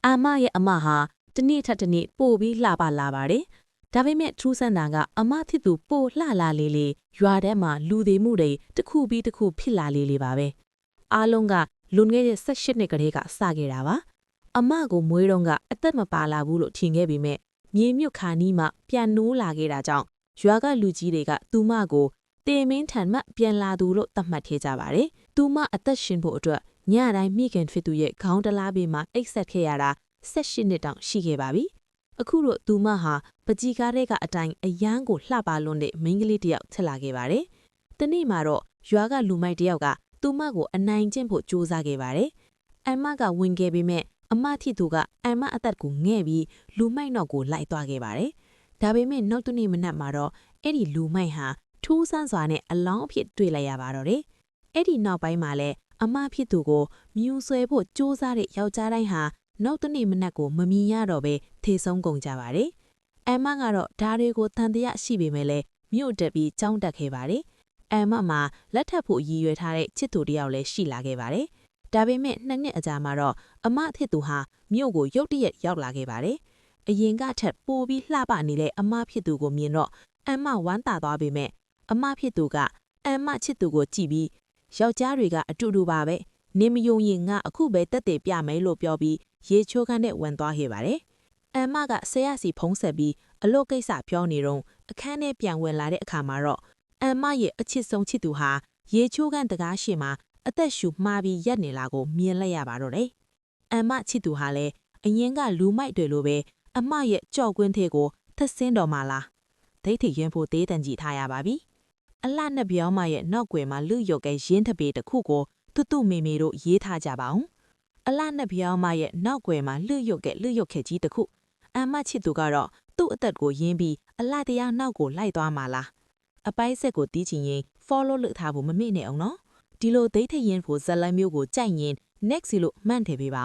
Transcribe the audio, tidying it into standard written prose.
အာမရဲ့အမဟာတနေ့ထက်တနေ့ပို့ပြီးလှပလာပါတယ်ဒါပေမဲ့ထူးဆန်းတာကအမဖြစ်သူပို့လှလာလေးလေးရွာထဲမှာလူသေးမှုတွေတစ်ခုပြီးတစ်ခုဖြစ်လာလေးလေးပါပဲအားလုံးကလွန်ခဲ့တဲ့18နှစ်ကလေးကစခဲ့တာပါအမကိုမွေးတော့ကအသက်မပါလာဘူးလို့ထင်ခဲ့ပေမဲ့မြေမြုပ်ခါနီးမှပြန်နိုးလာခဲ့တာကြောင့်ရွာကလူကြီးတွေကသူမကိုတေမင်းထန်မှပြန်လာသူလို့သတ်မှတ်ခဲ့ကြပါတယ်။သူမအသက်ရှင်ဖို့အတွက်ညတိုင်းမိခင်ဖြစ်သူရဲ့ခေါင်းတလားပေးမှာအိတ်ဆက်ခဲ့ရတာ18နှစ်တောင်ရှိခဲ့ပါပြီ။အခုတော့သူမဟာပကြီးကားတဲ့ကအတိုင်းအယမ်းကိုလှပလွန်းတဲ့မိန်းကလေးတစ်ယောက်ဖြစ်လာခဲ့ပါတယ်။တနေ့မှာတော့ရွာကလူမိုက်တစ်ယောက်ကသူမကိုအနိုင်ကျင့်ဖို့ကြိုးစားခဲ့ပါတယ်။အမကဝင်ခဲ့ပေမဲ့အမထီသူကအမအသက်ကိုငဲ့ပြီးလူမိုက်နောက်ကိုလိုက်သွားခဲ့ပါတယ်။ဒါပေမဲ့နောက်တစ်နေ့မနက်မှာတော့အဲ့ဒီလူမိုက်ဟာထူးဆန်းစွာနဲ့အလောင်းအဖြစ်တွေ့လိုက်ရပါတော့တယ်။အဲ့ဒီနောက်ပိုင်းမှာလည်းအမဖြစ်သူကိုမြူဆွဲဖို့စူးစမ်းတဲ့ယောက်ျားတိုင်းဟာနောက်တစ်နေ့မနက်ကိုမမြင်ရတော့ပဲထေဆုံးကုန်ကြပါတယ်။အမကတော့ဓာတ်တွေကိုတန်တရားရှိပေမဲ့လည်းမြို့တက်ပြီးကြောင်းတက်ခဲ့ပါတယ်။အမမှာလက်ထပ်ဖို့ရည်ရွယ်ထားတဲ့ချစ်သူတစ်ယောက်လည်းရှိလာခဲ့ပါတယ်။ဒါပေမဲ့2နှစ်အကြာမှာတော့အမဖြစ်သူဟာမြို့ကိုရုတ်တရက်ရောက်လာခဲ့ပါတယ်။အရင်ကထက်ပိုပြီးလှပနေတဲ့အမဖြစ်သူကိုမြင်တော့အမဝမ်းသာသွားပေမဲ့အမဖြစ်သူကအမချစ်သူကိုကြည့်ပြီးယောက်ျားတွေကအတူတူပါပဲနေမယုံရင်ငါအခုပဲတက်တယ်ပြမယ်လို့ပြောပြီးရေချိုးခန်းနဲ့ဝင်သွားခဲ့ပါတယ်။အမကဆရာစီဖုံးဆက်ပြီးအလို့ကိစ္စပြောနေတော့အခန်းထဲပြန်ဝင်လာတဲ့အခါမှာတော့အမရဲ့အချစ်ဆုံးချစ်သူဟာရေချိုးခန်းတကားရှိမှာအသက်ရှူမှားပြီးရက်နေလာကိုမြင်လိုက်ရပါတော့တယ်။အမချစ်သူဟာလည်းအရင်ကလူမိုက်တွေလိုပဲအမရဲ့ကြော့ကွင်းသေးကိုထဆင်းတော်မှလားဒိတ်ထိရင်ဖို့သေးတန်ကြည့်ထားရပါပြီ။အလှနဲ့ပြောင်းမရဲ့နောက်ွယ်မှာလူရုပ်ကဲရင်းတပေတစ်ခုကိုတူမေမေတို့ရေးထားကြပါအောင်။အလှနဲ့ပြောင်းမရဲ့နောက်ွယ်မှာလူရုပ်ခဲကြီးတစ်ခုအမချစ်သူကတော့သူ့အသက်ကိုရင်းပြီးအလှတရားနောက်ကိုလိုက်သွားမှလား။အပိုင်းဆက်ကိုတီးချင်ရင် follow လုပ်ထားဖို့မမေ့နဲ့အောင်နော်။ဒီလိုဒိတ်ထိရင်ဖို့ဇက်လိုင်းမျိုးကိုကြိုက်ရင် next လို့မှန့်ထည့်ပေးပါ